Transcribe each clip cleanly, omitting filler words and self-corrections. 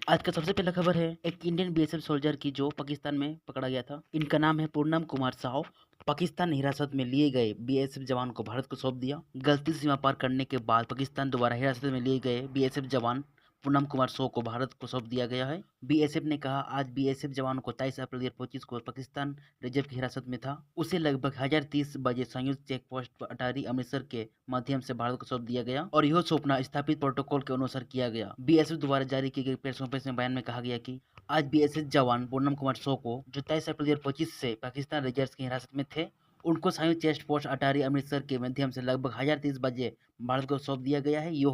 आज का सबसे पहला खबर है एक इंडियन बीएसएफ सोल्जर की जो पाकिस्तान में पकड़ा गया था। इनका नाम है पूनम कुमार साव। पाकिस्तान हिरासत में लिए गए बीएसएफ जवान को भारत को सौंप दिया। गलती से सीमा पार करने के बाद पाकिस्तान द्वारा हिरासत में लिए गए बीएसएफ जवान पूनम कुमार साव को भारत को सौंप दिया गया है। बीएसएफ ने कहा आज बीएसएफ जवानों को 23 अप्रैल 2025 को पाकिस्तान रिजर्व की हिरासत में था। उसे लगभग 1030 बजे संयुक्त चेक पोस्ट अटारी अमृतसर के माध्यम से भारत को सौंप दिया गया और यह सौंपना स्थापित प्रोटोकॉल के अनुसार किया गया। बीएसएफ द्वारा जारी किए गए प्रेस कॉन्फ्रेंस में बयान में कहा गया कि आज बीएसएफ जवान पूनम कुमार साव को जो 23 अप्रैल 2025 से पाकिस्तान रिजर्व की हिरासत में थे उनको संयुक्त चेस्ट पोस्ट अटारी अमृतसर के माध्यम से लगभग 1030 बजे भारत को सौंप दिया गया है। यो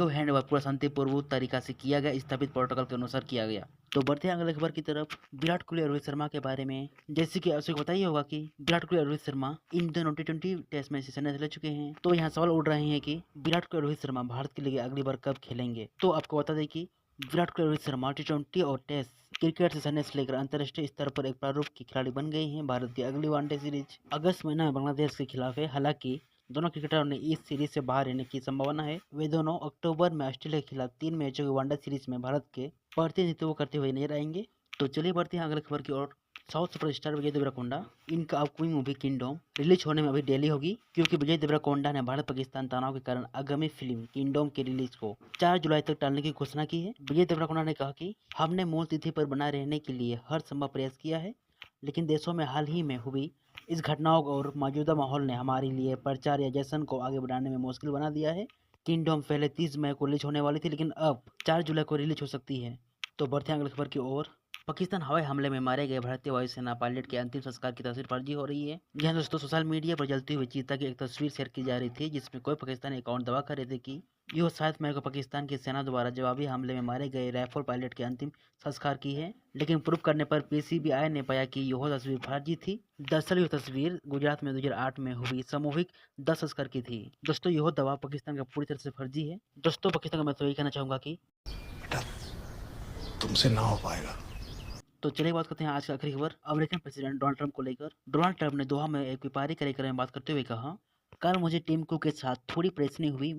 हैंड ओवर पूरा शांतिपूर्वक तरीका से किया गया, स्थापित प्रोटोकॉल के अनुसार किया गया। तो बढ़ते हैं अगले खबर की तरफ। विराट कोहली और रोहित शर्मा के बारे में। जैसे कि आपको पता ही होगा कि विराट कोहली और रोहित शर्मा इन दोनों T20 टेस्ट मैच से संन्यास ले चुके हैं। तो यहाँ सवाल उठ रहे हैं कि विराट कोहली और रोहित शर्मा भारत के लिए अगली बार कब खेलेंगे। तो आपको बता दें कि विराट कोहली और रोहित शर्मा T20 और टेस्ट क्रिकेट से संन्यास लेकर अंतर्राष्ट्रीय स्तर पर एक प्रारूप के खिलाड़ी बन गए हैं। भारत की अगली वनडे सीरीज अगस्त महीना में बांग्लादेश के खिलाफ है। हालांकि दोनों क्रिकेटरों ने इस सीरीज से बाहर रहने की संभावना है। वे दोनों अक्टूबर में ऑस्ट्रेलिया के खिलाफ 3 मैचों की वनडे सीरीज में भारत के प्रतिनिधित्व करते हुए नजर आएंगे। तो चलिए बढ़ते हैं अगले खबर की ओर। साउथ सुपरस्टार विजय देवरकोंडा इनका अपकमिंग मूवी किंगडम रिलीज होने में अभी देरी होगी, क्योंकि विजय देवरकोंडा ने भारत पाकिस्तान तनाव के कारण आगामी फिल्म किंगडम के रिलीज को 4 जुलाई तक टालने की घोषणा की है। विजय देवरकोंडा ने कहा कि हमने मूल तिथि पर बनाए रहने के लिए हर संभव प्रयास किया है, लेकिन देशों में हाल ही में हुई इस घटनाओं और मौजूदा माहौल ने हमारे लिए प्रचार या जश्न को आगे बढ़ाने में मुश्किल बना दिया है। किंगडम पहले 30 मई को रिलीज होने वाली थी, लेकिन अब 4 जुलाई को रिलीज हो सकती है। तो बढ़ते हैं अगली खबर की ओर। पाकिस्तान हवाई हमले में मारे गए भारतीय वायुसेना पायलट के अंतिम संस्कार की तस्वीर फर्जी हो रही है। यहाँ दोस्तों सोशल मीडिया पर जलती हुई चीता की एक तस्वीर शेयर की जा रही थी, जिसमें कोई पाकिस्तानी अकाउंट दावा कर रहे थे कि यह 7 मई को पाकिस्तान की सेना द्वारा जवाबी हमले में मारे गए राइफल पायलट के अंतिम संस्कार की है, लेकिन प्रूफ करने पर पीसीबीआई ने पाया कि यह तस्वीर फर्जी थी। दरअसल यह तस्वीर गुजरात में 2008 में हुई सामूहिक 10 संस्कार की थी। दोस्तों यह दावा पाकिस्तान का पूरी तरह से फर्जी है। दोस्तों पाकिस्तान का मैं तो यही कहना चाहूंगा कि तुमसे ना हो पाएगा। तो चलिए बात करते हैं आज की आखिरी खबर अमेरिकन प्रेसिडेंट डोनाल्ड ट्रंप को लेकर। डोनाल्ड ट्रंप ने दोहा में एक व्यापारिक कार्यक्रम में बात करते हुए कहा, कल मुझे टीम कुक के साथ थोड़ी परेशानी हुई।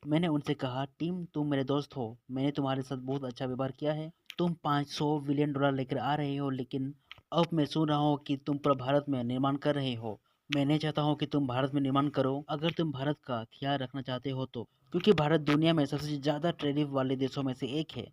मैंने उनसे कहा, टीम तुम मेरे दोस्त हो, मैंने तुम्हारे साथ बहुत अच्छा व्यवहार किया है। तुम $500 बिलियन लेकर आ रहे हो, लेकिन अब मैं सुन रहा हूँ कि तुम पूरा भारत में निर्माण कर रहे हो। मैं नहीं चाहता हूँ कि तुम भारत में निर्माण करो, अगर तुम भारत का ख्याल रखना चाहते हो तो, क्योंकि भारत दुनिया में सबसे ज्यादा टैरिफ वाले देशों में से एक है।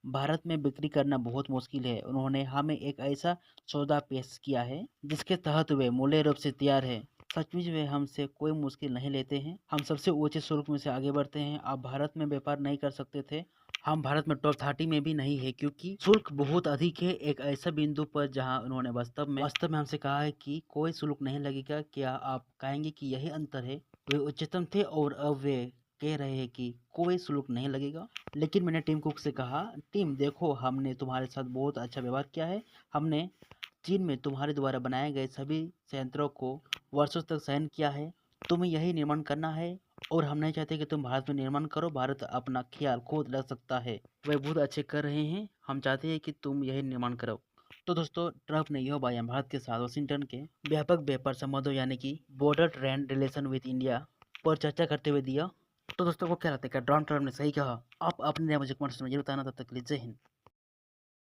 भारत में बिक्री करना बहुत मुश्किल है। उन्होंने हमें एक ऐसा सौदा पेश किया है जिसके तहत वे मूल्य रूप से तैयार है। सचमुच वे हमसे कोई मुश्किल नहीं लेते हैं। हम सबसे ऊंचे शुल्क में से आगे बढ़ते हैं। आप भारत में व्यापार नहीं कर सकते थे। हम भारत में टॉप 30 में भी नहीं है, क्योंकि शुल्क बहुत अधिक है। एक ऐसा बिंदु पर जहां उन्होंने वास्तव में हमसे कहा है कि कोई शुल्क नहीं लगेगा। क्या आप कहेंगे कि यही अंतर है? वे उच्चतम थे और अब वे कह रहे हैं कि कोई शुल्क नहीं लगेगा। लेकिन मैंने टीम कुक से कहा, टीम देखो, हमने तुम्हारे साथ बहुत अच्छा व्यवहार किया है। हमने चीन में तुम्हारे द्वारा बनाए गए सभी संयंत्रों को वर्षों तक सहन किया है। तुम्हें यही निर्माण करना है और हम नहीं चाहते कि तुम भारत में निर्माण करो। भारत अपना ख्याल खुद रख सकता है। वे बहुत अच्छे कर रहे हैं। हम चाहते हैं कि तुम यही निर्माण करो। तो दोस्तों ट्रंप ने यह बयान भारत के साथ वाशिंगटन के व्यापक व्यापार संबंधों यानी कि border trade relation with India पर चर्चा करते हुए दिया। तो दोस्तों को क्या लगता है, क्या डोनाल्ड ट्रंप ने सही कहा? आप अपने मुझे कमेंट्स में जरूर बताना। तब तक के लिए जय हिंद।